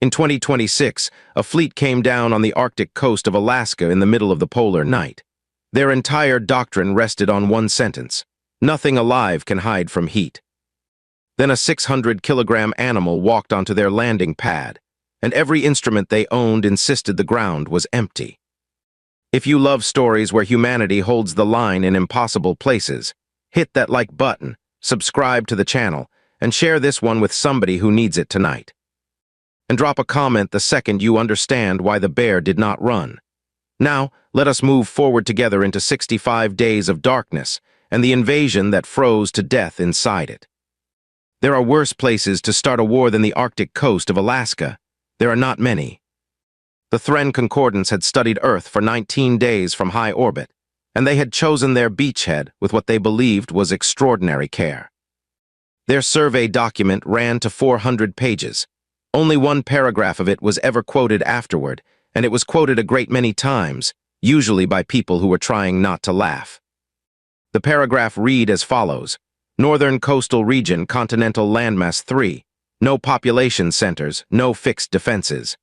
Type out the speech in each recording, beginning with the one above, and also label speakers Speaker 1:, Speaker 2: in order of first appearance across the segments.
Speaker 1: In 2026, a fleet came down on the Arctic coast of Alaska in the middle of the polar night. Their entire doctrine rested on one sentence: nothing alive can hide from heat. Then a 600-kilogram animal walked onto their landing pad, and every instrument they owned insisted the ground was empty. If you love stories where humanity holds the line in impossible places, hit that like button, subscribe to the channel, and share this one with somebody who needs it tonight. And drop a comment the second you understand why the bear did not run. Now, let us move forward together into 65 days of darkness and the invasion that froze to death inside it. There are worse places to start a war than the Arctic coast of Alaska. There are not many. The Thren Concordance had studied Earth for 19 days from high orbit, and they had chosen their beachhead with what they believed was extraordinary care. Their survey document ran to 400 pages. Only one paragraph of it was ever quoted afterward, and it was quoted a great many times, usually by people who were trying not to laugh. The paragraph read as follows: Northern Coastal Region, Continental Landmass 3. No population centers, no fixed defenses.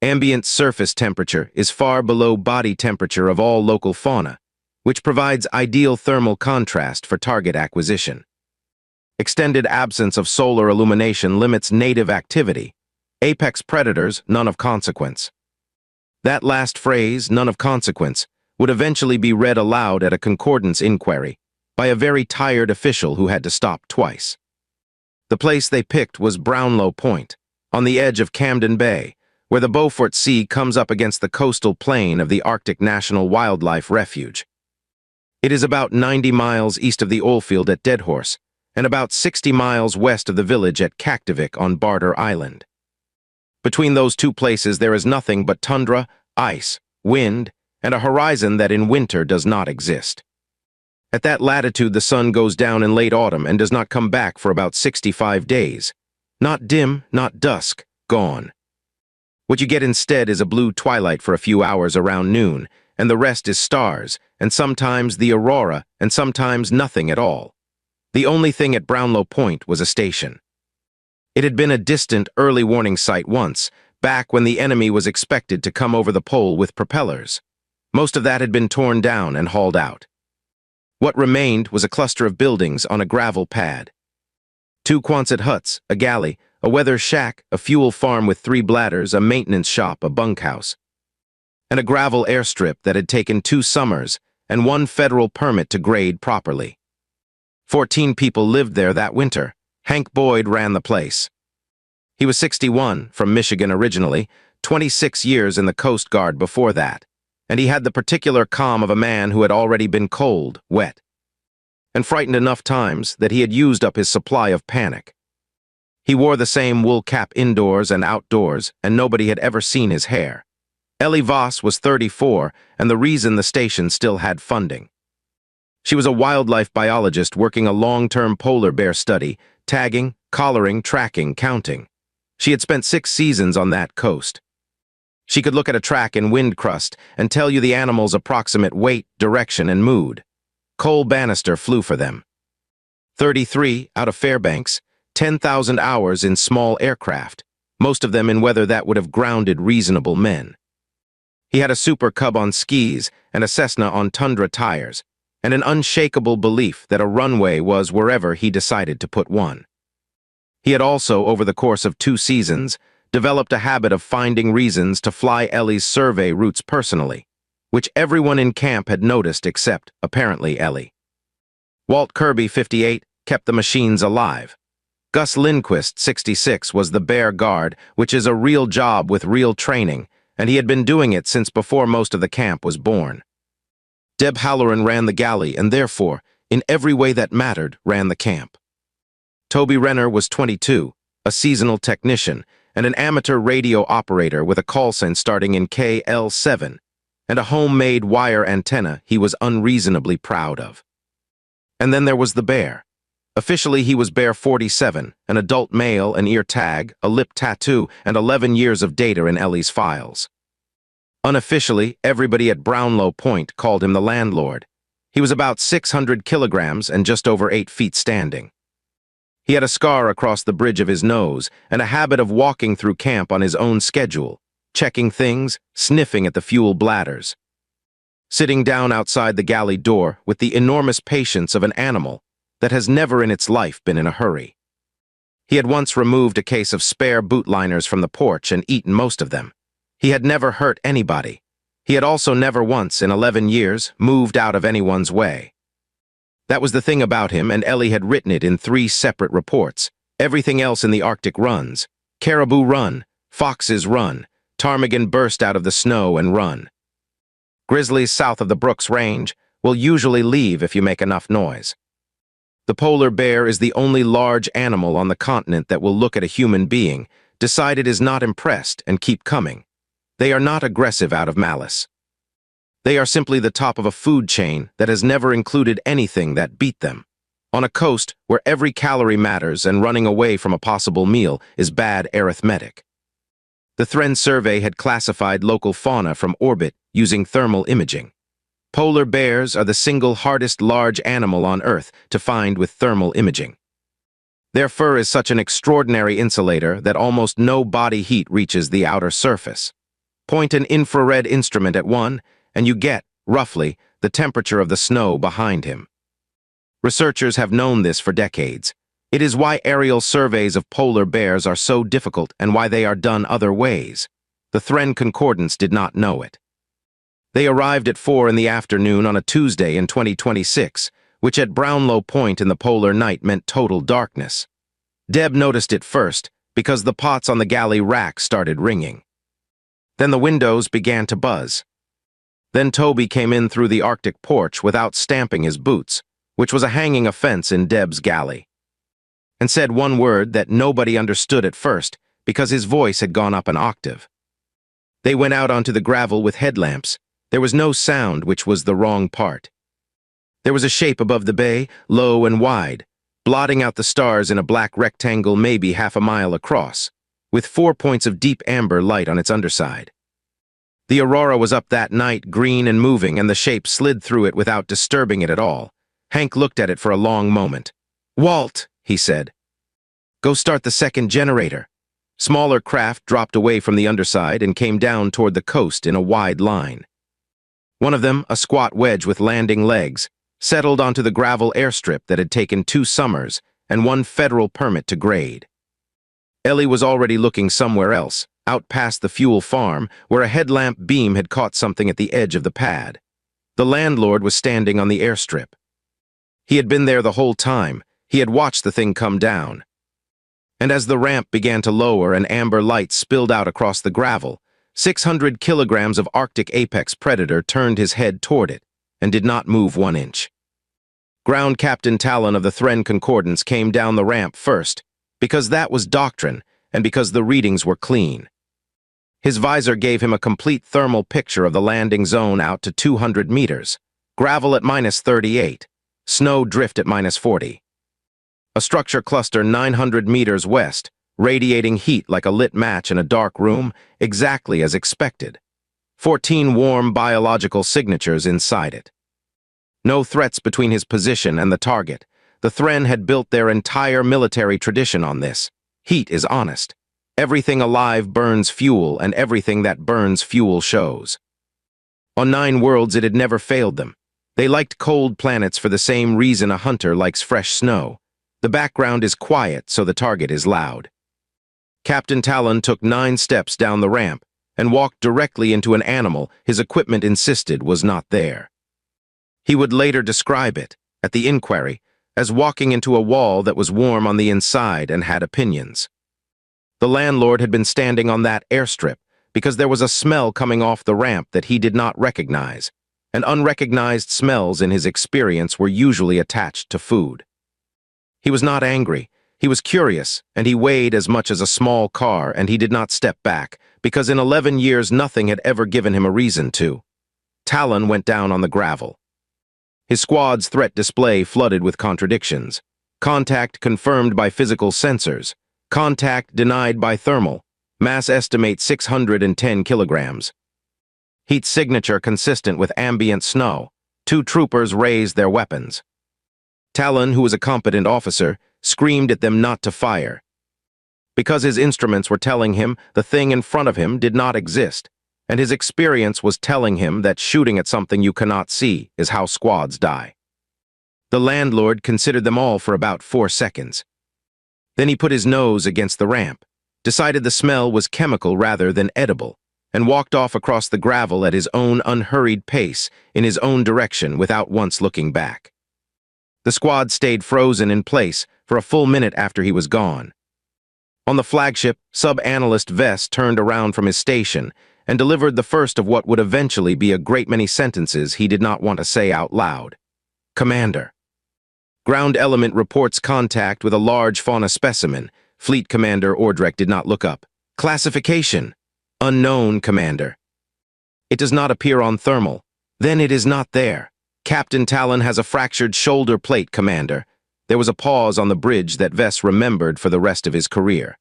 Speaker 1: Ambient surface temperature is far below body temperature of all local fauna, which provides ideal thermal contrast for target acquisition. Extended absence of solar illumination limits native activity. Apex predators, none of consequence. That last phrase, none of consequence, would eventually be read aloud at a concordance inquiry by a very tired official who had to stop twice. The place they picked was Brownlow Point, on the edge of Camden Bay, where the Beaufort Sea comes up against the coastal plain of the Arctic National Wildlife Refuge. It is about 90 miles east of the oilfield at Deadhorse, and about 60 miles west of the village at Kaktovik on Barter Island. Between those two places there is nothing but tundra, ice, wind, and a horizon that in winter does not exist. At that latitude the sun goes down in late autumn and does not come back for about 65 days. Not dim, not dusk, gone. What you get instead is a blue twilight for a few hours around noon, and the rest is stars, and sometimes the aurora, and sometimes nothing at all. The only thing at Brownlow Point was a station. It had been a distant, early warning site once, back when the enemy was expected to come over the pole with propellers. Most of that had been torn down and hauled out. What remained was a cluster of buildings on a gravel pad. 2 Quonset huts, a galley, a weather shack, a fuel farm with 3 bladders, a maintenance shop, a bunkhouse, and a gravel airstrip that had taken 2 summers and 1 federal permit to grade properly. 14 people lived there that winter. Hank Boyd ran the place. He was 61, from Michigan originally, 26 years in the Coast Guard before that, and he had the particular calm of a man who had already been cold, wet, and frightened enough times that he had used up his supply of panic. He wore the same wool cap indoors and outdoors, and nobody had ever seen his hair. Ellie Voss was 34, and the reason the station still had funding. She was a wildlife biologist working a long-term polar bear study, tagging, collaring, tracking, counting. She had spent 6 seasons on that coast. She could look at a track in wind crust and tell you the animal's approximate weight, direction, and mood. Cole Bannister flew for them. 33, out of Fairbanks, 10,000 hours in small aircraft, most of them in weather that would have grounded reasonable men. He had a Super Cub on skis and a Cessna on tundra tires, and an unshakable belief that a runway was wherever he decided to put one. He had also, over the course of 2 seasons, developed a habit of finding reasons to fly Ellie's survey routes personally, which everyone in camp had noticed except, apparently, Ellie. Walt Kirby, 58, kept the machines alive. Gus Lindquist, 66, was the Bear Guard, which is a real job with real training, and he had been doing it since before most of the camp was born. Deb Halloran ran the galley and therefore, in every way that mattered, ran the camp. Toby Renner was 22, a seasonal technician, and an amateur radio operator with a call sign starting in KL7, and a homemade wire antenna he was unreasonably proud of. And then there was the bear. Officially, he was Bear 47, an adult male, an ear tag, a lip tattoo, and 11 years of data in Ellie's files. Unofficially, everybody at Brownlow Point called him the landlord. He was about 600 kilograms and just over 8 feet standing. He had a scar across the bridge of his nose and a habit of walking through camp on his own schedule, checking things, sniffing at the fuel bladders. Sitting down outside the galley door with the enormous patience of an animal that has never in its life been in a hurry. He had once removed a case of spare boot liners from the porch and eaten most of them. He had never hurt anybody. He had also never once, in 11 years, moved out of anyone's way. That was the thing about him, and Ellie had written it in 3 separate reports. Everything else in the Arctic runs. Caribou run, foxes run, ptarmigan burst out of the snow and run. Grizzlies south of the Brooks Range will usually leave if you make enough noise. The polar bear is the only large animal on the continent that will look at a human being, decide it is not impressed, and keep coming. They are not aggressive out of malice. They are simply the top of a food chain that has never included anything that beat them. On a coast where every calorie matters and running away from a possible meal is bad arithmetic. The Thren survey had classified local fauna from orbit using thermal imaging. Polar bears are the single hardest large animal on Earth to find with thermal imaging. Their fur is such an extraordinary insulator that almost no body heat reaches the outer surface. Point an infrared instrument at one, and you get, roughly, the temperature of the snow behind him. Researchers have known this for decades. It is why aerial surveys of polar bears are so difficult and why they are done other ways. The Thren Concordance did not know it. They arrived at 4 in the afternoon on a Tuesday in 2026, which at Brownlow Point in the polar night meant total darkness. Deb noticed it first because the pots on the galley rack started ringing. Then the windows began to buzz. Then Toby came in through the Arctic porch without stamping his boots, which was a hanging offense in Deb's galley, and said one word that nobody understood at first because his voice had gone up an octave. They went out onto the gravel with headlamps. There was no sound, which was the wrong part. There was a shape above the bay, low and wide, blotting out the stars in a black rectangle maybe half a mile across, with 4 points of deep amber light on its underside. The aurora was up that night, green and moving, and the shape slid through it without disturbing it at all. Hank looked at it for a long moment. "Walt," he said, "go start the second generator." Smaller craft dropped away from the underside and came down toward the coast in a wide line. One of them, a squat wedge with landing legs, settled onto the gravel airstrip that had taken 2 summers and 1 federal permit to grade. Ellie was already looking somewhere else, out past the fuel farm, where a headlamp beam had caught something at the edge of the pad. The landlord was standing on the airstrip. He had been there the whole time. He had watched the thing come down. And as the ramp began to lower and amber light spilled out across the gravel, 600 kilograms of Arctic apex predator turned his head toward it and did not move 1 inch. Ground Captain Talon of the Thren Concordance came down the ramp first, because that was doctrine and because the readings were clean. His visor gave him a complete thermal picture of the landing zone out to 200 meters, gravel at -38, snow drift at -40. A structure cluster 900 meters west, radiating heat like a lit match in a dark room, exactly as expected. 14 warm biological signatures inside it. No threats between his position and the target. The Thren had built their entire military tradition on this. Heat is honest. Everything alive burns fuel, and everything that burns fuel shows. On 9 worlds it had never failed them. They liked cold planets for the same reason a hunter likes fresh snow. The background is quiet, so the target is loud. Captain Talon took 9 steps down the ramp and walked directly into an animal his equipment insisted was not there. He would later describe it, at the inquiry, as walking into a wall that was warm on the inside and had opinions. The landlord had been standing on that airstrip because there was a smell coming off the ramp that he did not recognize, and unrecognized smells in his experience were usually attached to food. He was not angry. He was curious, and he weighed as much as a small car, and he did not step back, because in 11 years nothing had ever given him a reason to. Talon went down on the gravel. His squad's threat display flooded with contradictions. Contact confirmed by physical sensors. Contact denied by thermal. Mass estimate 610 kilograms. Heat signature consistent with ambient snow. 2 troopers raised their weapons. Talon, who was a competent officer, screamed at them not to fire. Because his instruments were telling him the thing in front of him did not exist, and his experience was telling him that shooting at something you cannot see is how squads die. The landlord considered them all for about 4 seconds. Then he put his nose against the ramp, decided the smell was chemical rather than edible, and walked off across the gravel at his own unhurried pace in his own direction without once looking back. The squad stayed frozen in place for a full minute after he was gone. On the flagship, Sub-Analyst Vess turned around from his station and delivered the first of what would eventually be a great many sentences he did not want to say out loud. Commander. Ground element reports contact with a large fauna specimen. Fleet Commander Ordrek did not look up. Classification. Unknown, Commander. It does not appear on thermal. Then it is not there. Captain Talon has a fractured shoulder plate, Commander. There was a pause on the bridge that Vess remembered for the rest of his career.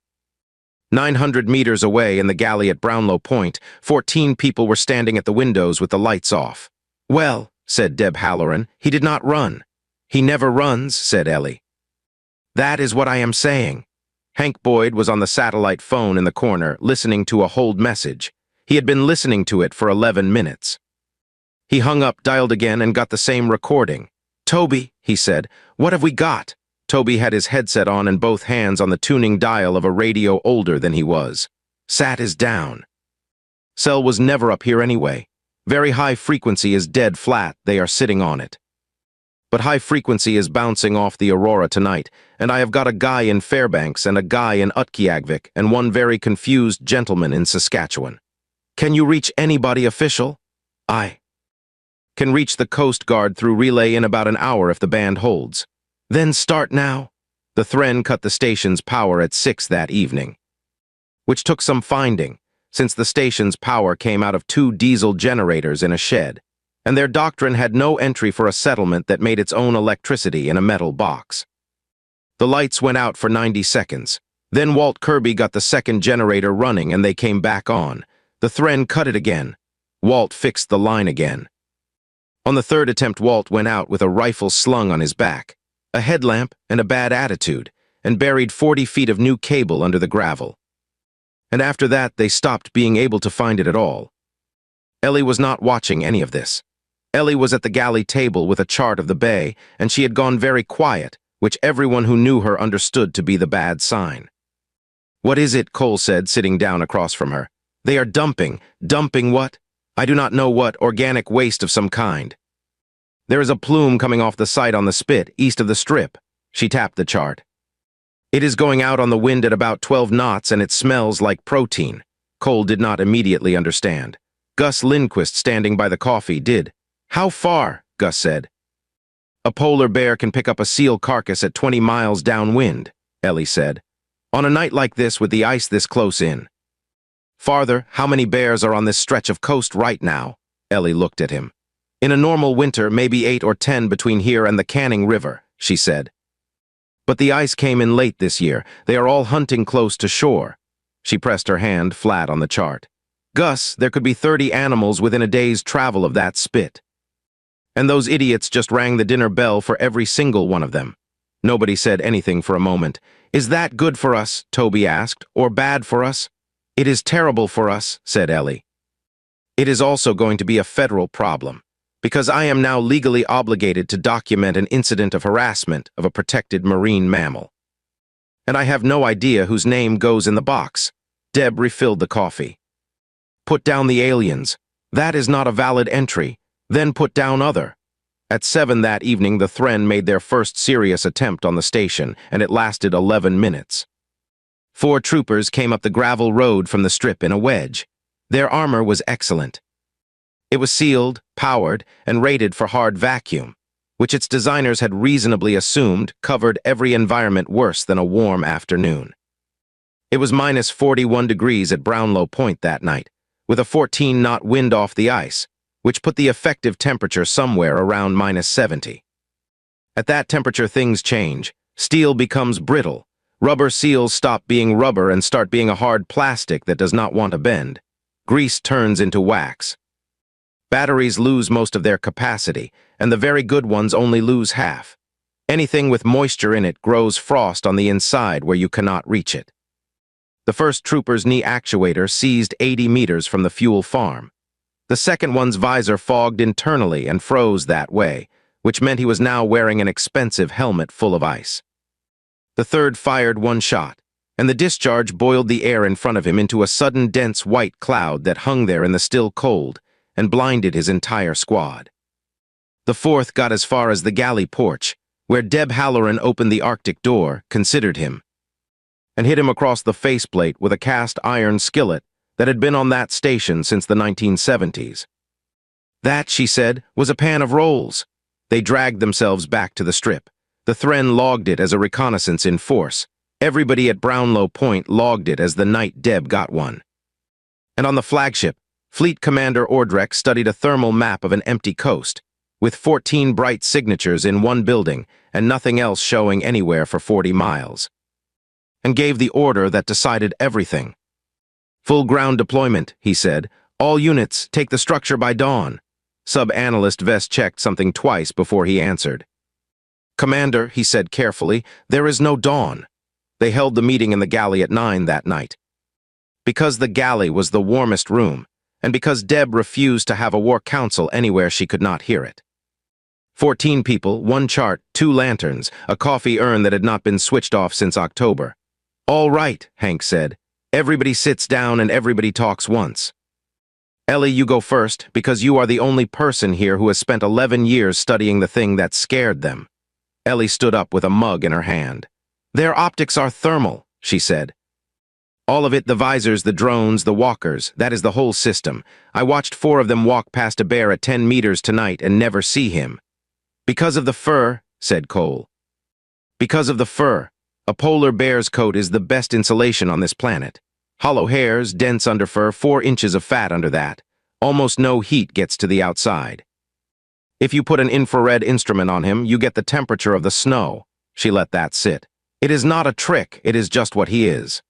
Speaker 1: 900 meters away in the galley at Brownlow Point, 14 people were standing at the windows with the lights off. Well, said Deb Halloran, he did not run. He never runs, said Ellie. That is what I am saying. Hank Boyd was on the satellite phone in the corner, listening to a hold message. He had been listening to it for 11 minutes. He hung up, dialed again, and got the same recording. Toby, he said, what have we got? Toby had his headset on and both hands on the tuning dial of a radio older than he was. Sat is down. Cell was never up here anyway. Very high frequency is dead flat, they are sitting on it. But high frequency is bouncing off the Aurora tonight, and I have got a guy in Fairbanks and a guy in Utqiagvik and one very confused gentleman in Saskatchewan. Can you reach anybody official? I can reach the Coast Guard through relay in about an hour if the band holds. Then start now. The Thren cut the station's power at 6 that evening, which took some finding, since the station's power came out of 2 diesel generators in a shed, and their doctrine had no entry for a settlement that made its own electricity in a metal box. The lights went out for 90 seconds. Then Walt Kirby got the second generator running and they came back on. The Thren cut it again. Walt fixed the line again. On the third attempt, Walt went out with a rifle slung on his back, a headlamp, and a bad attitude, and buried 40 feet of new cable under the gravel. And after that, they stopped being able to find it at all. Ellie was not watching any of this. Ellie was at the galley table with a chart of the bay, and she had gone very quiet, which everyone who knew her understood to be the bad sign. What is it? Cole said, sitting down across from her. They are dumping. Dumping what? I do not know what, organic waste of some kind. There is a plume coming off the site on the spit, east of the strip. She tapped the chart. It is going out on the wind at about 12 knots and it smells like protein. Cole did not immediately understand. Gus Lindquist, standing by the coffee, did. How far? Gus said. A polar bear can pick up a seal carcass at 20 miles downwind, Ellie said. On a night like this with the ice this close in. Farther, how many bears are on this stretch of coast right now? Ellie looked at him. In a normal winter, maybe 8 or 10 between here and the Canning River, she said. But the ice came in late this year. They are all hunting close to shore. She pressed her hand flat on the chart. Gus, there could be 30 animals within a day's travel of that spit. And those idiots just rang the dinner bell for every single one of them. Nobody said anything for a moment. Is that good for us? Toby asked, or bad for us? It is terrible for us, said Ellie. It is also going to be a federal problem, because I am now legally obligated to document an incident of harassment of a protected marine mammal. And I have no idea whose name goes in the box. Deb refilled the coffee. Put down the aliens. That is not a valid entry. Then put down other. At 7 that evening, the Thren made their first serious attempt on the station, and it lasted 11 minutes. 4 troopers came up the gravel road from the strip in a wedge. Their armor was excellent. It was sealed, powered, and rated for hard vacuum, which its designers had reasonably assumed covered every environment worse than a warm afternoon. It was minus 41 degrees at Brownlow Point that night, with a 14-knot wind off the ice, which put the effective temperature somewhere around minus 70. At that temperature, things change. Steel becomes brittle. Rubber seals stop being rubber and start being a hard plastic that does not want to bend. Grease turns into wax. Batteries lose most of their capacity, and the very good ones only lose half. Anything with moisture in it grows frost on the inside where you cannot reach it. The first trooper's knee actuator seized 80 meters from the fuel farm. The second one's visor fogged internally and froze that way, which meant he was now wearing an expensive helmet full of ice. The third fired one shot, and the discharge boiled the air in front of him into a sudden dense white cloud that hung there in the still cold and blinded his entire squad. The fourth got as far as the galley porch, where Deb Halloran opened the Arctic door, considered him, and hit him across the faceplate with a cast iron skillet that had been on that station since the 1970s. That, she said, was a pan of rolls. They dragged themselves back to the strip. The Thren logged it as a reconnaissance in force. Everybody at Brownlow Point logged it as the night Deb got one. And on the flagship, Fleet Commander Ordreck studied a thermal map of an empty coast, with 14 bright signatures in one building and nothing else showing anywhere for 40 miles. And gave the order that decided everything. "Full ground deployment," he said. "All units, take the structure by dawn." Sub-analyst Vest checked something twice before he answered. "Commander," he said carefully, "there is no dawn." They held the meeting in the galley at 9 that night. Because the galley was the warmest room, and because Deb refused to have a war council anywhere she could not hear it. 14 people, 1 chart, 2 lanterns, a coffee urn that had not been switched off since October. "All right," Hank said. "Everybody sits down and everybody talks once. Ellie, you go first, because you are the only person here who has spent 11 years studying the thing that scared them." Ellie stood up with a mug in her hand. "Their optics are thermal," she said. "All of it, the visors, the drones, the walkers, that is the whole system. I watched 4 of them walk past a bear at 10 meters tonight and never see him." "Because of the fur," said Cole. "Because of the fur. A polar bear's coat is the best insulation on this planet. Hollow hairs, dense underfur, 4 inches of fat under that. Almost no heat gets to the outside. If you put an infrared instrument on him, you get the temperature of the snow." She let that sit. "It is not a trick, it is just what he is.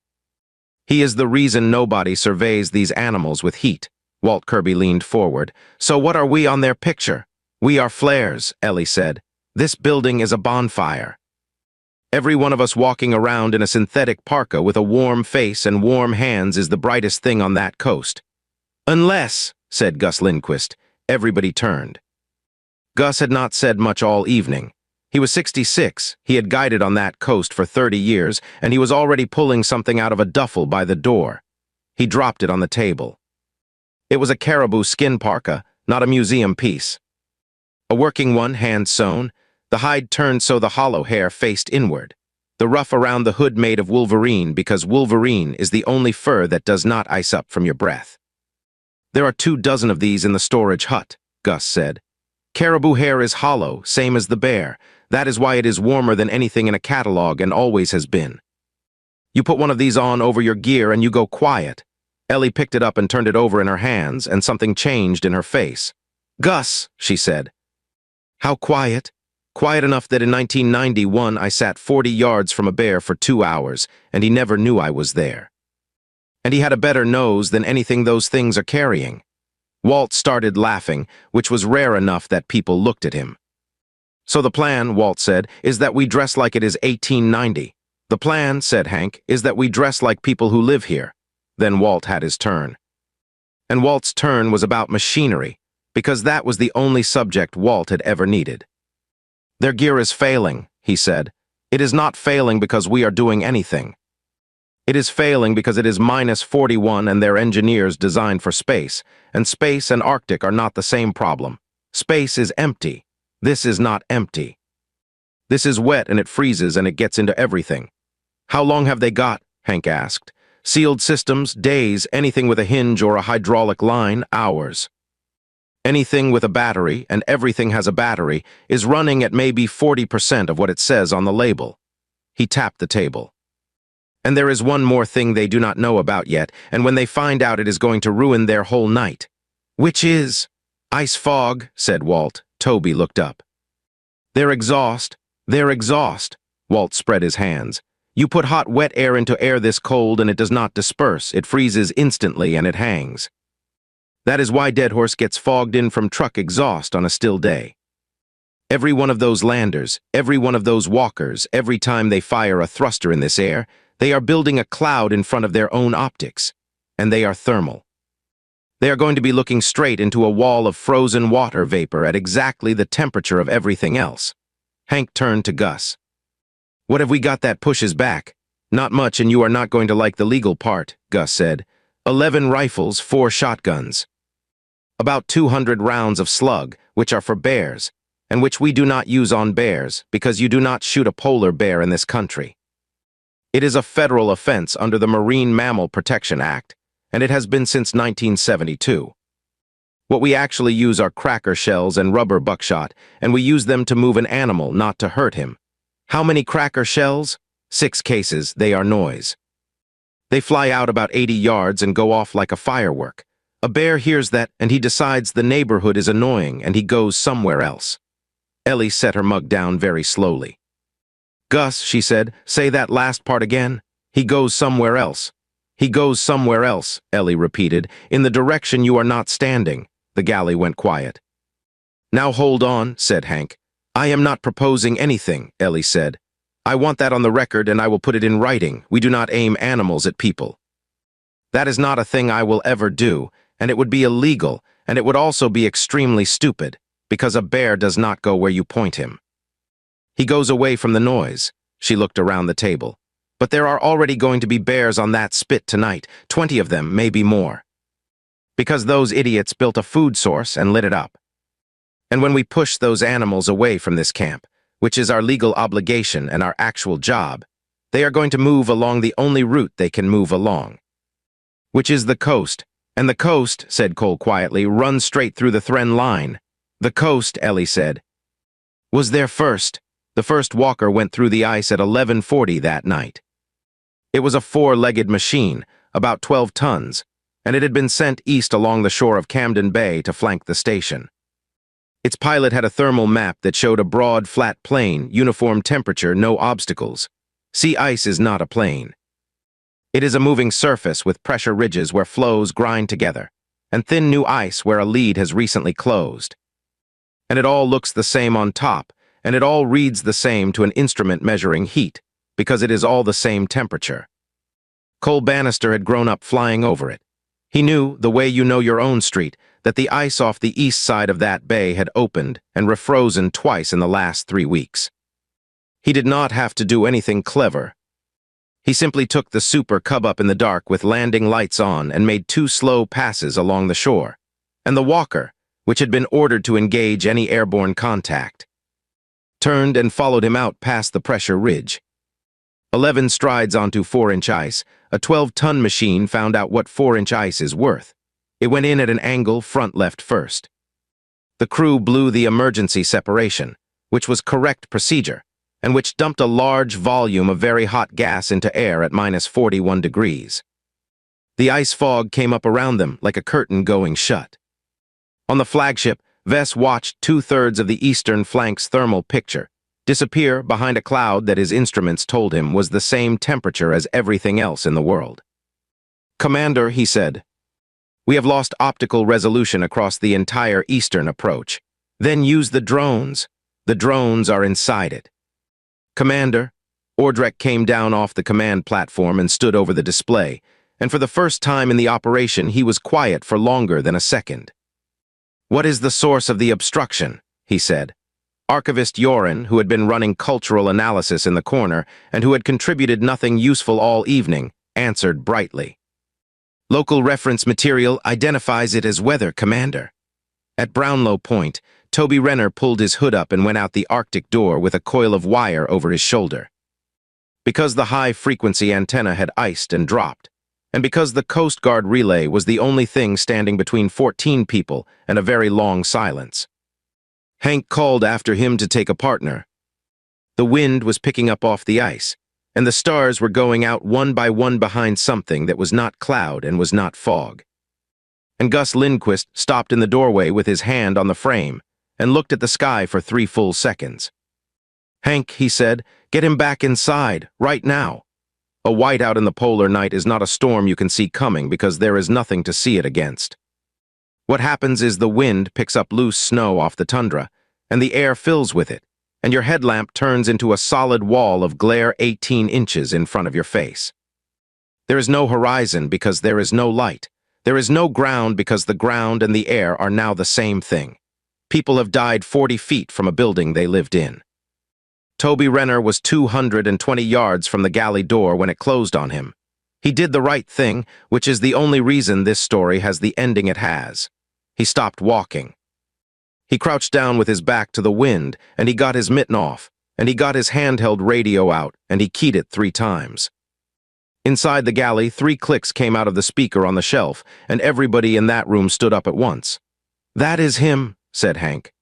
Speaker 1: He is the reason nobody surveys these animals with heat." Walt Kirby leaned forward. "So what are we on their picture?" "We are flares," Ellie said. "This building is a bonfire. Every one of us walking around in a synthetic parka with a warm face and warm hands is the brightest thing on that coast." "Unless," said Gus Lindquist. Everybody turned. Gus had not said much all evening. He was 66, he had guided on that coast for 30 years, and he was already pulling something out of a duffel by the door. He dropped it on the table. It was a caribou skin parka, not a museum piece. A working one, hand-sewn, the hide turned so the hollow hair faced inward. The ruff around the hood made of wolverine because wolverine is the only fur that does not ice up from your breath. "There are 24 of these in the storage hut," Gus said. "Caribou hair is hollow, same as the bear. That is why it is warmer than anything in a catalog and always has been. You put one of these on over your gear and you go quiet." Ellie picked it up and turned it over in her hands, and something changed in her face. "Gus," she said. "How quiet?" "Quiet enough that in 1991 I sat 40 yards from a bear for 2 hours, and he never knew I was there. And he had a better nose than anything those things are carrying." Walt started laughing, which was rare enough that people looked at him. "So the plan," Walt said, "is that we dress like it is 1890. "The plan," said Hank, "is that we dress like people who live here." Then Walt had his turn. And Walt's turn was about machinery, because that was the only subject Walt had ever needed. "Their gear is failing," he said. "It is not failing because we are doing anything. It is failing because it is -41 and their engineers designed for space, and space and Arctic are not the same problem. Space is empty. This is not empty. This is wet and it freezes and it gets into everything." "How long have they got?" Hank asked. "Sealed systems, days, anything with a hinge or a hydraulic line, hours. Anything with a battery, and everything has a battery, is running at maybe 40% of what it says on the label." He tapped the table. "And there is one more thing they do not know about yet, and when they find out it is going to ruin their whole night." "Which is?" "Ice fog," said Walt. Toby looked up. "Their exhaust. Their exhaust." Walt spread his hands. "You put hot, wet air into air this cold and it does not disperse. It freezes instantly and it hangs. That is why Deadhorse gets fogged in from truck exhaust on a still day." Every one of those landers, every one of those walkers, every time they fire a thruster in this air, they are building a cloud in front of their own optics, and they are thermal. They are going to be looking straight into a wall of frozen water vapor at exactly the temperature of everything else. Hank turned to Gus. What have we got that pushes back? Not much, and you are not going to like the legal part, Gus said. 11 rifles, 4 shotguns. About 200 rounds of slug, which are for bears, and which we do not use on bears because you do not shoot a polar bear in this country. It is a federal offense under the Marine Mammal Protection Act, and it has been since 1972. What we actually use are cracker shells and rubber buckshot, and we use them to move an animal, not to hurt him. How many cracker shells? 6 cases, they are noise. They fly out about 80 yards and go off like a firework. A bear hears that, and he decides the neighborhood is annoying, and he goes somewhere else. Ellie set her mug down very slowly. Gus, she said, say that last part again. He goes somewhere else. He goes somewhere else, Ellie repeated, in the direction you are not standing. The galley went quiet. Now hold on, said Hank. I am not proposing anything, Ellie said. I want that on the record, and I will put it in writing. We do not aim animals at people. That is not a thing I will ever do, and it would be illegal, and it would also be extremely stupid, because a bear does not go where you point him. He goes away from the noise. She looked around the table. But there are already going to be bears on that spit tonight, 20 of them, maybe more. Because those idiots built a food source and lit it up. And when we push those animals away from this camp, which is our legal obligation and our actual job, they are going to move along the only route they can move along, which is the coast. And the coast, said Cole quietly, runs straight through the Thren line. The coast, Ellie said, was there first. The first walker went through the ice at 11:40 that night. It was a 4-legged machine, about 12 tons, and it had been sent east along the shore of Camden Bay to flank the station. Its pilot had a thermal map that showed a broad, flat plain, uniform temperature, no obstacles. Sea ice is not a plain. It is a moving surface with pressure ridges where flows grind together, and thin new ice where a lead has recently closed. And it all looks the same on top, and it all reads the same to an instrument measuring heat, because it is all the same temperature. Cole Bannister had grown up flying over it. He knew, the way you know your own street, that the ice off the east side of that bay had opened and refrozen twice in the last 3 weeks. He did not have to do anything clever. He simply took the Super Cub up in the dark with landing lights on and made 2 slow passes along the shore, and the Walker, which had been ordered to engage any airborne contact, turned and followed him out past the pressure ridge. 11 strides onto 4-inch ice, a 12-ton machine found out what 4-inch ice is worth. It went in at an angle front left first. The crew blew the emergency separation, which was correct procedure, and which dumped a large volume of very hot gas into air at -41 degrees. The ice fog came up around them like a curtain going shut. On the flagship, Vess watched 2/3 of the eastern flank's thermal picture disappear behind a cloud that his instruments told him was the same temperature as everything else in the world. "Commander," he said, "we have lost optical resolution across the entire eastern approach. Then use the drones. The drones are inside it." "Commander," Ordrek came down off the command platform and stood over the display, and for the first time in the operation he was quiet for longer than a second. "What is the source of the obstruction?" he said. Archivist Yoren, who had been running cultural analysis in the corner and who had contributed nothing useful all evening, answered brightly. "Local reference material identifies it as weather, Commander." At Brownlow Point, Toby Renner pulled his hood up and went out the Arctic door with a coil of wire over his shoulder. Because the high-frequency antenna had iced and dropped, and because the Coast Guard relay was the only thing standing between 14 people and a very long silence, Hank called after him to take a partner. The wind was picking up off the ice, and the stars were going out one by one behind something that was not cloud and was not fog. And Gus Lindquist stopped in the doorway with his hand on the frame and looked at the sky for 3 full seconds. "Hank," he said, "get him back inside, right now." A whiteout in the polar night is not a storm you can see coming because there is nothing to see it against. What happens is the wind picks up loose snow off the tundra, and the air fills with it, and your headlamp turns into a solid wall of glare 18 inches in front of your face. There is no horizon because there is no light. There is no ground because the ground and the air are now the same thing. People have died 40 feet from a building they lived in. Toby Renner was 220 yards from the galley door when it closed on him. He did the right thing, which is the only reason this story has the ending it has. He stopped walking. He crouched down with his back to the wind, and he got his mitten off, and he got his handheld radio out, and he keyed it 3 times. Inside the galley, 3 clicks came out of the speaker on the shelf, and everybody in that room stood up at once. "That is him," said Hank.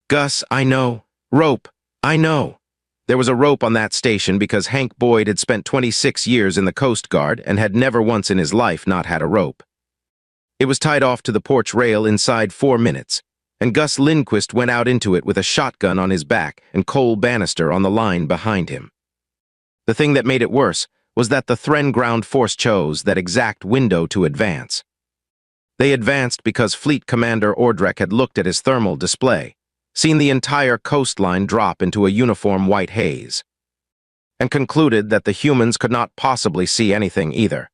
Speaker 1: "Gus, I know. Rope, I know." There was a rope on that station because Hank Boyd had spent 26 years in the Coast Guard and had never once in his life not had a rope. It was tied off to the porch rail inside 4 minutes, and Gus Lindquist went out into it with a shotgun on his back and Cole Bannister on the line behind him. The thing that made it worse was that the Thren ground force chose that exact window to advance. They advanced because Fleet Commander Ordrek had looked at his thermal display, seen the entire coastline drop into a uniform white haze, and concluded that the humans could not possibly see anything either.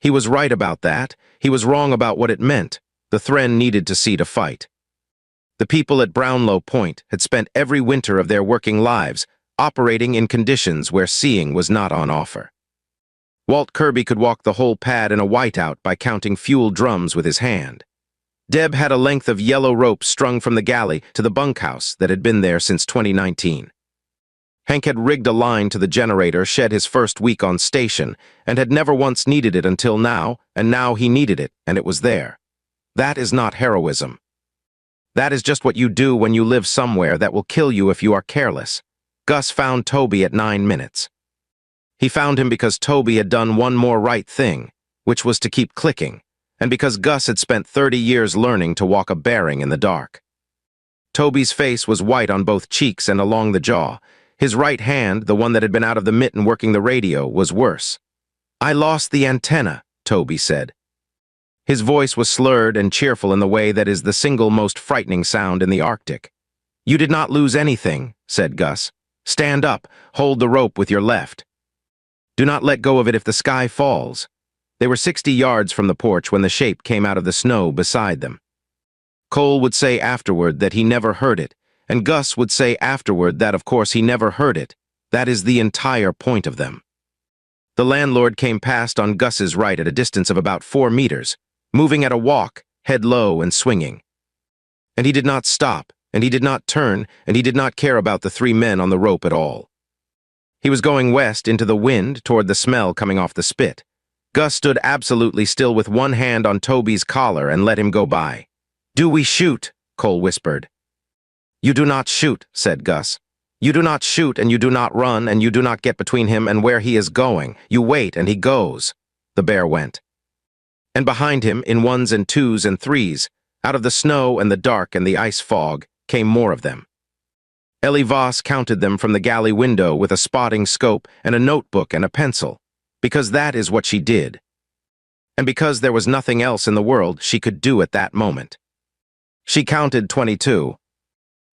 Speaker 1: He was right about that. He was wrong about what it meant. The Thren needed to see to fight. The people at Brownlow Point had spent every winter of their working lives operating in conditions where seeing was not on offer. Walt Kirby could walk the whole pad in a whiteout by counting fuel drums with his hand. Deb had a length of yellow rope strung from the galley to the bunkhouse that had been there since 2019. Hank had rigged a line to the generator shed his first week on station and had never once needed it until now, and now he needed it, and it was there. That is not heroism. That is just what you do when you live somewhere that will kill you if you are careless. Gus found Toby at 9 minutes. He found him because Toby had done one more right thing, which was to keep clicking, and because Gus had spent 30 years learning to walk a bearing in the dark. Toby's face was white on both cheeks and along the jaw. His right hand, the one that had been out of the mitten working the radio, was worse. "I lost the antenna," Toby said. His voice was slurred and cheerful in the way that is the single most frightening sound in the Arctic. "You did not lose anything," said Gus. "Stand up, hold the rope with your left. Do not let go of it if the sky falls." They were 60 yards from the porch when the shape came out of the snow beside them. Cole would say afterward that he never heard it, and Gus would say afterward that of course he never heard it. That is the entire point of them. The landlord came past on Gus's right at a distance of about 4 meters, moving at a walk, head low and swinging. And he did not stop, and he did not turn, and he did not care about the 3 men on the rope at all. He was going west into the wind toward the smell coming off the spit. Gus stood absolutely still with one hand on Toby's collar and let him go by. "Do we shoot?" Cole whispered. "You do not shoot," said Gus. "You do not shoot, and you do not run, and you do not get between him and where he is going. You wait, and he goes." The bear went. And behind him, in 1s and 2s and 3s, out of the snow and the dark and the ice fog, came more of them. Ellie Voss counted them from the galley window with a spotting scope and a notebook and a pencil, because that is what she did. And because there was nothing else in the world she could do at that moment. She counted 22.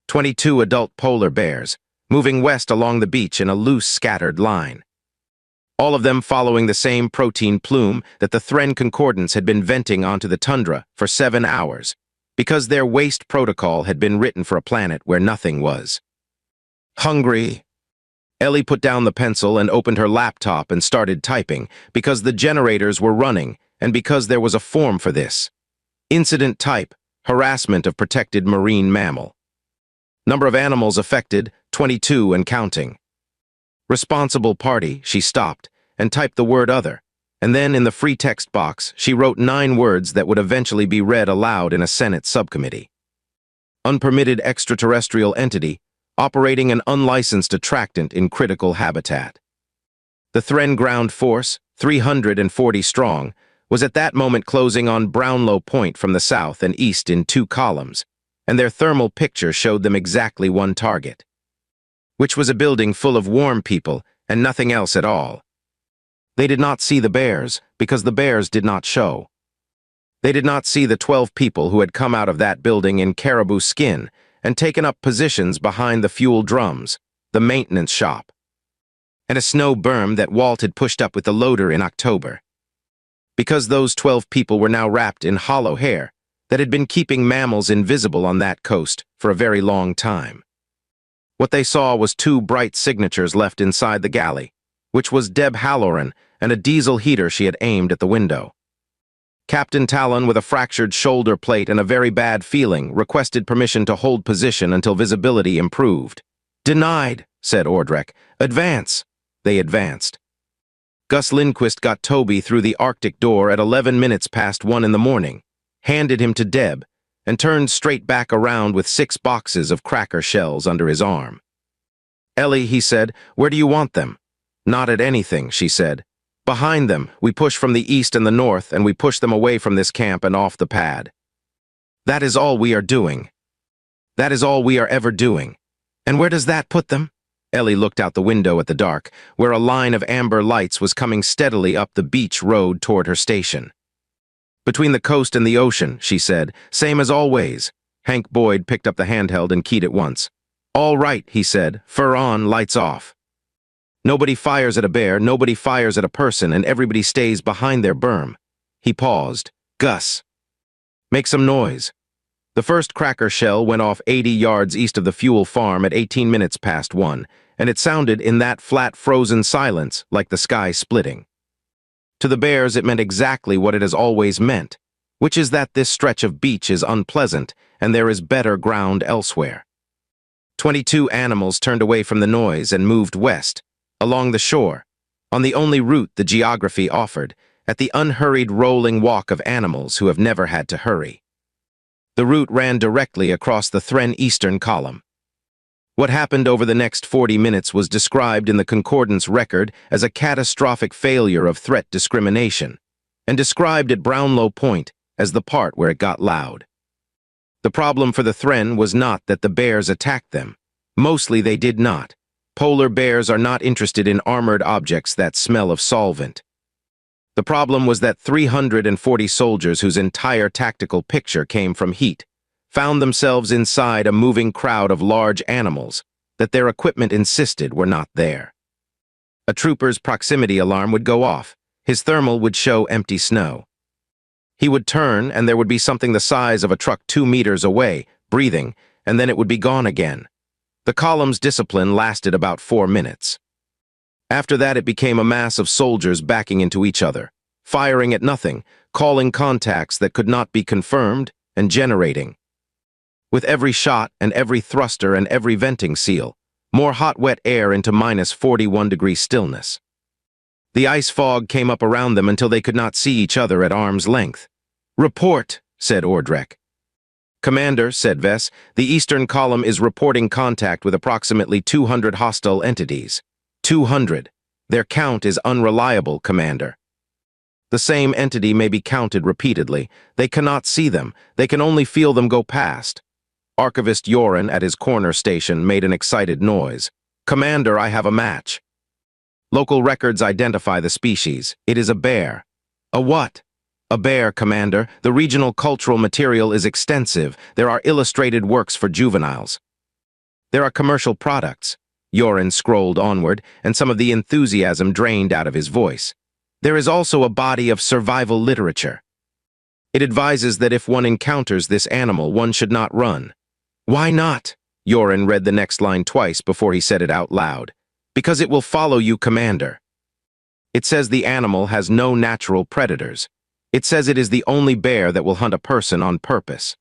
Speaker 1: 22 adult polar bears, moving west along the beach in a loose, scattered line. All of them following the same protein plume that the Thren Concordance had been venting onto the tundra for 7 hours, because their waste protocol had been written for a planet where nothing was. Hungry. Ellie put down the pencil and opened her laptop and started typing, because the generators were running and because there was a form for this. Incident type, harassment of protected marine mammal. Number of animals affected, 22 and counting. Responsible party, she stopped and typed the word other, and then in the free text box she wrote 9 words that would eventually be read aloud in a Senate subcommittee. Unpermitted extraterrestrial entity, operating an unlicensed attractant in critical habitat. The Thren ground force, 340 strong, was at that moment closing on Brownlow Point from the south and east in 2 columns, and their thermal picture showed them exactly one target, which was a building full of warm people and nothing else at all. They did not see the bears because the bears did not show. They did not see the 12 people who had come out of that building in caribou skin and taken up positions behind the fuel drums, the maintenance shop, and a snow berm that Walt had pushed up with the loader in October. Because those 12 people were now wrapped in hollow hair that had been keeping mammals invisible on that coast for a very long time. What they saw was 2 bright signatures left inside the galley, which was Deb Halloran and a diesel heater she had aimed at the window. Captain Talon, with a fractured shoulder plate and a very bad feeling, requested permission to hold position until visibility improved. "Denied," said Ordrek. "Advance." They advanced. Gus Lindquist got Toby through the Arctic door at 11 minutes past 1 in the morning, handed him to Deb, and turned straight back around with 6 boxes of cracker shells under his arm. "Ellie," he said, "where do you want them?" "Not at anything," she said. "Behind them, we push from the east and the north, and we push them away from this camp and off the pad. That is all we are doing. That is all we are ever doing. And where does that put them?" Ellie looked out the window at the dark, where a line of amber lights was coming steadily up the beach road toward her station. "Between the coast and the ocean," she said, "same as always." Hank Boyd picked up the handheld and keyed it once. "All right," he said, "fur on, lights off. Nobody fires at a bear, nobody fires at a person, and everybody stays behind their berm." He paused. "Gus, make some noise." The first cracker shell went off 80 yards east of the fuel farm at 18 minutes past 1, and it sounded in that flat, frozen silence like the sky splitting. To the bears, it meant exactly what it has always meant, which is that this stretch of beach is unpleasant and there is better ground elsewhere. 22 animals turned away from the noise and moved west, along the shore, on the only route the geography offered, at the unhurried rolling walk of animals who have never had to hurry. The route ran directly across the Thren Eastern Column. What happened over the next 40 minutes was described in the Concordance record as a catastrophic failure of threat discrimination, and described at Brownlow Point as the part where it got loud. The problem for the Thren was not that the bears attacked them. Mostly they did not. Polar bears are not interested in armored objects that smell of solvent. The problem was that 340 soldiers whose entire tactical picture came from heat found themselves inside a moving crowd of large animals that their equipment insisted were not there. A trooper's proximity alarm would go off. His thermal would show empty snow. He would turn, and there would be something the size of a truck 2 meters away, breathing, and then it would be gone again. The column's discipline lasted about 4 minutes. After that, it became a mass of soldiers backing into each other, firing at nothing, calling contacts that could not be confirmed, and generating. With every shot and every thruster and every venting seal, more hot, wet air into minus 41-degree stillness. The ice fog came up around them until they could not see each other at arm's length. "Report," said Ordrek. "Commander," said Vess, "the Eastern Column is reporting contact with approximately 200 hostile entities. 200. Their count is unreliable, Commander. The same entity may be counted repeatedly. They cannot see them. They can only feel them go past." Archivist Yoren at his corner station made an excited noise. "Commander, I have a match. Local records identify the species. It is a bear." "A what?" "A bear, Commander. The regional cultural material is extensive. There are illustrated works for juveniles. There are commercial products." Yoren scrolled onward, and some of the enthusiasm drained out of his voice. "There is also a body of survival literature. It advises that if one encounters this animal, one should not run." "Why not?" Yoren read the next line twice before he said it out loud. "Because it will follow you, Commander. It says the animal has no natural predators. It says it is the only bear that will hunt a person on purpose.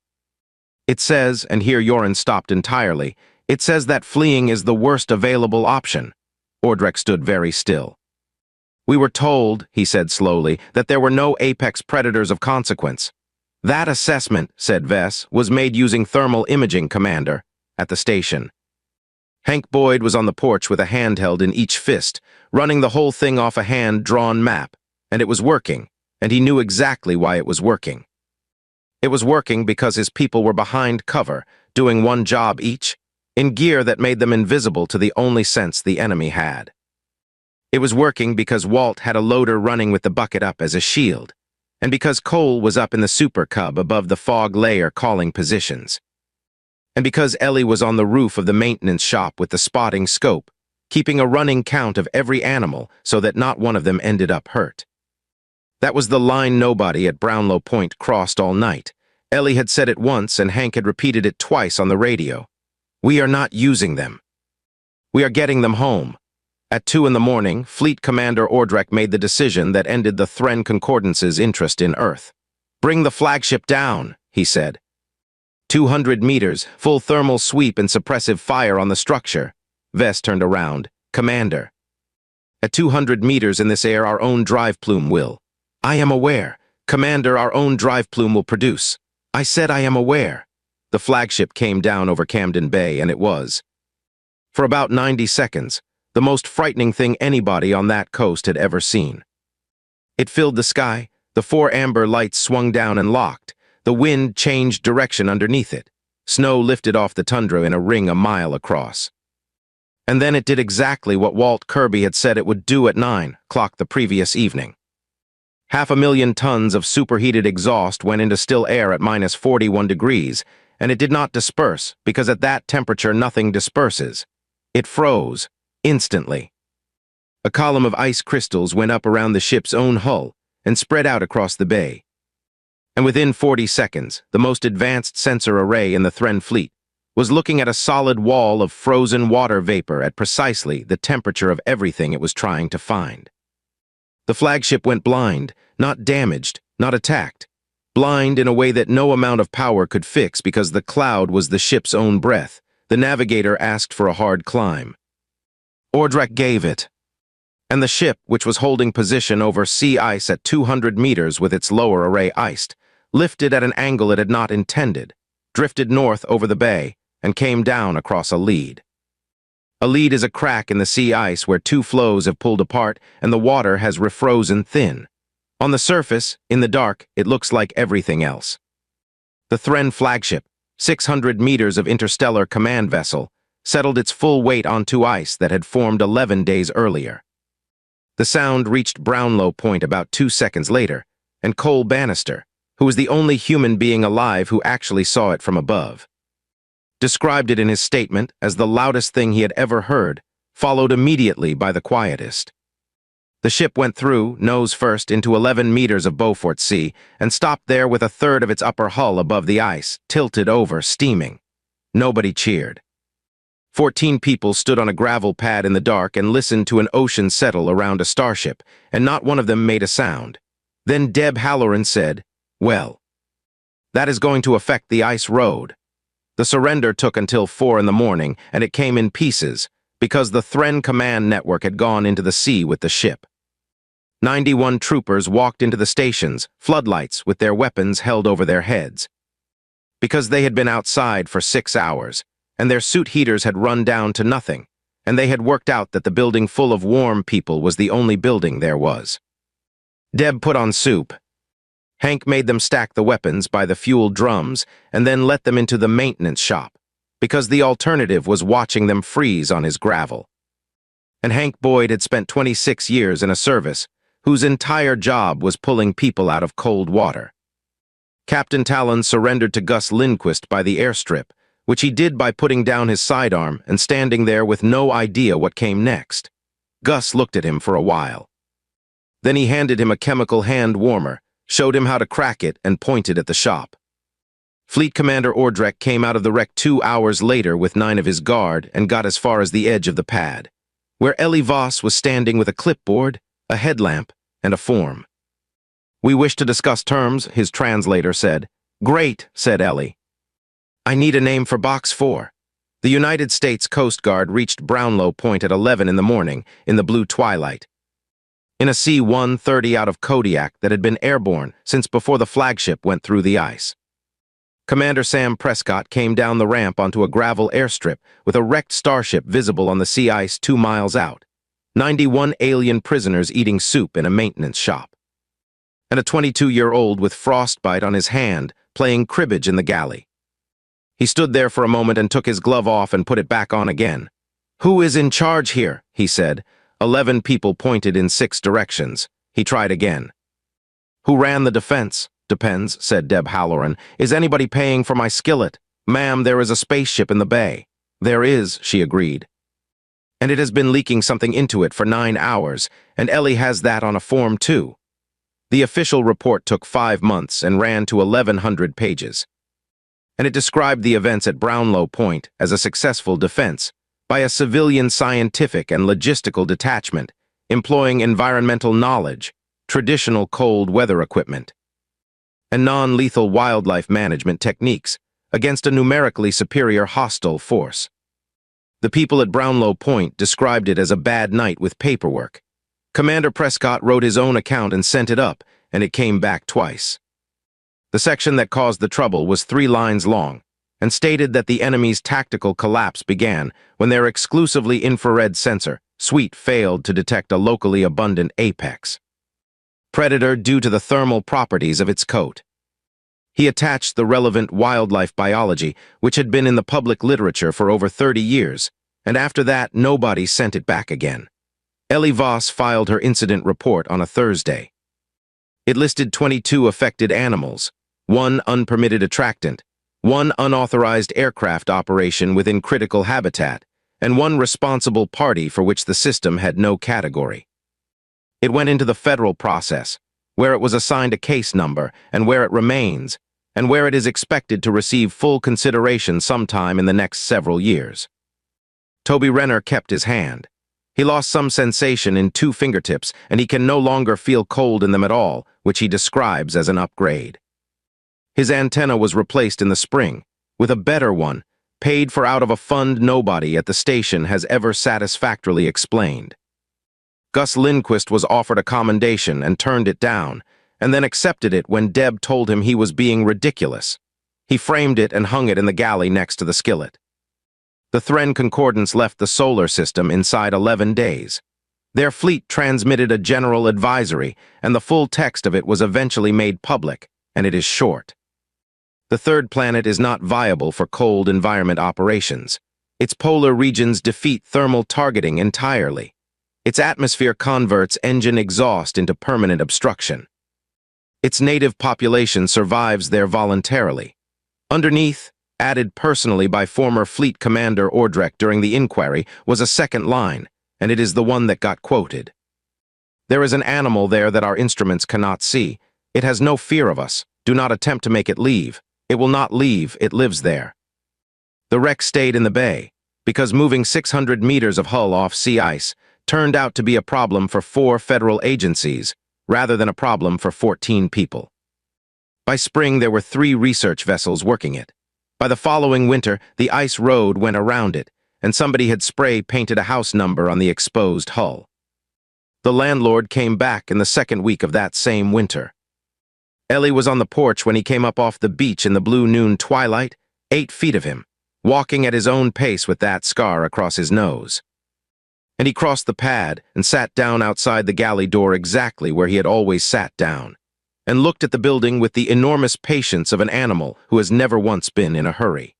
Speaker 1: It says," and here Yoren stopped entirely, "it says that fleeing is the worst available option." Ordrek stood very still. "We were told," he said slowly, "that there were no apex predators of consequence." "That assessment," said Vess, "was made using thermal imaging, Commander, at the station." Hank Boyd was on the porch with a handheld in each fist, running the whole thing off a hand-drawn map, and it was working, and he knew exactly why it was working. It was working because his people were behind cover, doing one job each, in gear that made them invisible to the only sense the enemy had. It was working because Walt had a loader running with the bucket up as a shield, and because Cole was up in the Super Cub above the fog layer calling positions. And because Ellie was on the roof of the maintenance shop with the spotting scope, keeping a running count of every animal so that not one of them ended up hurt. That was the line nobody at Brownlow Point crossed all night. Ellie had said it once and Hank had repeated it twice on the radio. We are not using them. We are getting them home. At 2 in the morning, Fleet Commander Ordrek made the decision that ended the Thren Concordance's interest in Earth. Bring the flagship down, he said. 200 meters, full thermal sweep and suppressive fire on the structure. Vess turned around. Commander. At 200 meters in this air, our own drive plume will. I am aware. Commander, our own drive plume will produce. I said I am aware. The flagship came down over Camden Bay, and it was. For about 90 seconds, the most frightening thing anybody on that coast had ever seen. It filled the sky, the 4 amber lights swung down and locked, the wind changed direction underneath it. Snow lifted off the tundra in a ring a mile across. And then it did exactly what Walt Kirby had said it would do at 9 o'clock the previous evening. 500,000 tons of superheated exhaust went into still air at minus 41 degrees, and it did not disperse, because at that temperature nothing disperses. It froze, instantly. A column of ice crystals went up around the ship's own hull and spread out across the bay. And within 40 seconds, the most advanced sensor array in the Thren fleet was looking at a solid wall of frozen water vapor at precisely the temperature of everything it was trying to find. The flagship went blind, not damaged, not attacked. Blind in a way that no amount of power could fix because the cloud was the ship's own breath. The navigator asked for a hard climb. Ordrek gave it. And the ship, which was holding position over sea ice at 200 meters with its lower array iced, lifted at an angle it had not intended, drifted north over the bay, and came down across a lead. A lead is a crack in the sea ice where 2 flows have pulled apart and the water has refrozen thin. On the surface, in the dark, it looks like everything else. The Thren flagship, 600 meters of interstellar command vessel, settled its full weight onto ice that had formed 11 days earlier. The sound reached Brownlow Point about 2 seconds later, and Cole Bannister, who was the only human being alive who actually saw it from above, described it in his statement as the loudest thing he had ever heard, followed immediately by the quietest. The ship went through, nose first, into 11 meters of Beaufort Sea and stopped there with a third of its upper hull above the ice, tilted over, steaming. Nobody cheered. 14 people stood on a gravel pad in the dark and listened to an ocean settle around a starship, and not one of them made a sound. Then Deb Halloran said, "Well, that is going to affect the ice road." The surrender took until 4 in the morning, and it came in pieces, because the Thren command network had gone into the sea with the ship. 91 troopers walked into the stations, floodlights with their weapons held over their heads. Because they had been outside for 6 hours, and their suit heaters had run down to nothing, and they had worked out that the building full of warm people was the only building there was. Deb put on soup. Hank made them stack the weapons by the fuel drums and then let them into the maintenance shop, because the alternative was watching them freeze on his gravel. And Hank Boyd had spent 26 years in a service whose entire job was pulling people out of cold water. Captain Talon surrendered to Gus Lindquist by the airstrip, which he did by putting down his sidearm and standing there with no idea what came next. Gus looked at him for a while. Then he handed him a chemical hand warmer, showed him how to crack it, and pointed at the shop. Fleet Commander Ordrek came out of the wreck 2 hours later with 9 of his guard and got as far as the edge of the pad, where Ellie Voss was standing with a clipboard, a headlamp, and a form. "We wish to discuss terms," his translator said. "Great," said Ellie. "I need a name for Box 4. The United States Coast Guard reached Brownlow Point at 11 in the morning, in the blue twilight, in a C-130 out of Kodiak that had been airborne since before the flagship went through the ice. Commander Sam Prescott came down the ramp onto a gravel airstrip with a wrecked starship visible on the sea ice 2 miles out, 91 alien prisoners eating soup in a maintenance shop, and a 22-year-old with frostbite on his hand playing cribbage in the galley. He stood there for a moment and took his glove off and put it back on again. "Who is in charge here?" he said. 11 people pointed in 6 directions. He tried again. "Who ran the defense?" "Depends," said Deb Halloran. "Is anybody paying for my skillet?" "Ma'am, there is a spaceship in the bay." "There is," she agreed. "And it has been leaking something into it for 9 hours, and Ellie has that on a form too." The official report took 5 months and ran to 1,100 pages. And it described the events at Brownlow Point as a successful defense by a civilian scientific and logistical detachment, employing environmental knowledge, traditional cold weather equipment, and non-lethal wildlife management techniques against a numerically superior hostile force. The people at Brownlow Point described it as a bad night with paperwork. Commander Prescott wrote his own account and sent it up, and it came back twice. The section that caused the trouble was 3 lines long, and stated that the enemy's tactical collapse began when their exclusively infrared sensor, SWEET, failed to detect a locally abundant apex predator due to the thermal properties of its coat. He attached the relevant wildlife biology, which had been in the public literature for over 30 years, and after that nobody sent it back again. Ellie Voss filed her incident report on a Thursday. It listed 22 affected animals, 1 unpermitted attractant, 1 unauthorized aircraft operation within critical habitat, and 1 responsible party for which the system had no category. It went into the federal process, where it was assigned a case number and where it remains, and where it is expected to receive full consideration sometime in the next several years. Toby Renner kept his hand. He lost some sensation in 2 fingertips, and he can no longer feel cold in them at all, which he describes as an upgrade. His antenna was replaced in the spring, with a better one, paid for out of a fund nobody at the station has ever satisfactorily explained. Gus Lindquist was offered a commendation and turned it down, and then accepted it when Deb told him he was being ridiculous. He framed it and hung it in the galley next to the skillet. The Thren Concordance left the solar system inside 11 days. Their fleet transmitted a general advisory, and the full text of it was eventually made public, and it is short. The third planet is not viable for cold environment operations. Its polar regions defeat thermal targeting entirely. Its atmosphere converts engine exhaust into permanent obstruction. Its native population survives there voluntarily. Underneath, added personally by former Fleet Commander Ordrecht during the inquiry, was a second line, and it is the one that got quoted. "There is an animal there that our instruments cannot see. It has no fear of us. Do not attempt to make it leave. It will not leave, it lives there." The wreck stayed in the bay, because moving 600 meters of hull off sea ice turned out to be a problem for 4 federal agencies, rather than a problem for 14 people. By spring, there were 3 research vessels working it. By the following winter, the ice road went around it, and somebody had spray-painted a house number on the exposed hull. The landlord came back in the 2nd week of that same winter. Ellie was on the porch when he came up off the beach in the blue noon twilight, 8 feet of him, walking at his own pace with that scar across his nose. And he crossed the pad and sat down outside the galley door exactly where he had always sat down, and looked at the building with the enormous patience of an animal who has never once been in a hurry.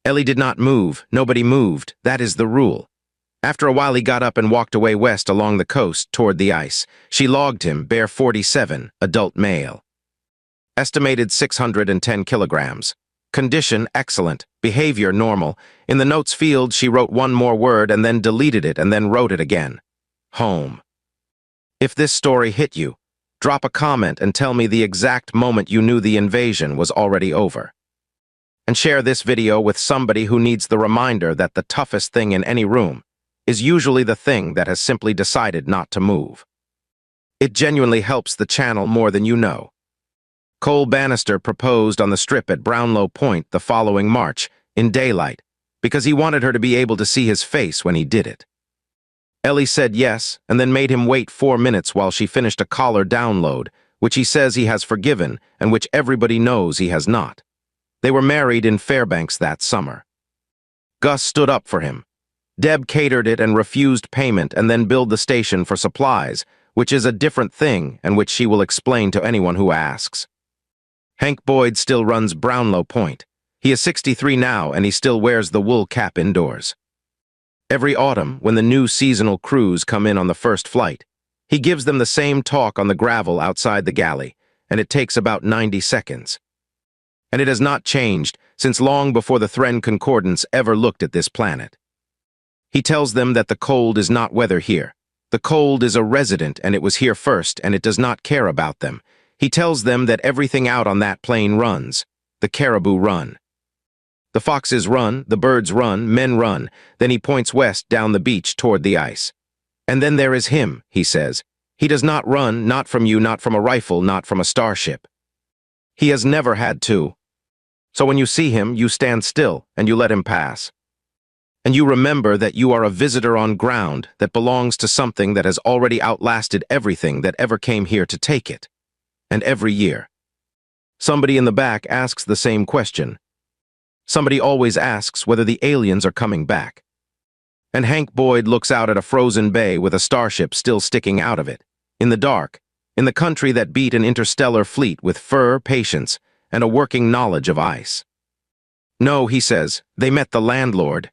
Speaker 1: Ellie did not move, nobody moved, that is the rule. After a while he got up and walked away west along the coast toward the ice. She logged him, bear 47, adult male. Estimated 610 kilograms. Condition excellent, behavior normal. In the notes field she wrote 1 more word and then deleted it and then wrote it again. Home. If this story hit you, drop a comment and tell me the exact moment you knew the invasion was already over. And share this video with somebody who needs the reminder that the toughest thing in any room is usually the thing that has simply decided not to move. It genuinely helps the channel more than you know. Cole Bannister proposed on the strip at Brownlow Point the following March, in daylight, because he wanted her to be able to see his face when he did it. Ellie said yes, and then made him wait 4 minutes while she finished a collar download, which he says he has forgiven and which everybody knows he has not. They were married in Fairbanks that summer. Gus stood up for him. Deb catered it and refused payment and then billed the station for supplies, which is a different thing and which she will explain to anyone who asks. Hank Boyd still runs Brownlow Point. He is 63 now and he still wears the wool cap indoors. Every autumn, when the new seasonal crews come in on the first flight, he gives them the same talk on the gravel outside the galley, and it takes about 90 seconds. And it has not changed since long before the Thren Concordance ever looked at this planet. He tells them that the cold is not weather here. The cold is a resident, and it was here first, and it does not care about them. He tells them that everything out on that plain runs. The caribou run. The foxes run, the birds run, men run. Then he points west down the beach toward the ice. And then there is him, he says. He does not run, not from you, not from a rifle, not from a starship. He has never had to. So when you see him, you stand still, and you let him pass. And you remember that you are a visitor on ground that belongs to something that has already outlasted everything that ever came here to take it. And every year. Somebody in the back asks the same question. Somebody always asks whether the aliens are coming back. And Hank Boyd looks out at a frozen bay with a starship still sticking out of it, in the dark, in the country that beat an interstellar fleet with fur, patience, and a working knowledge of ice. No, he says, they met the landlord.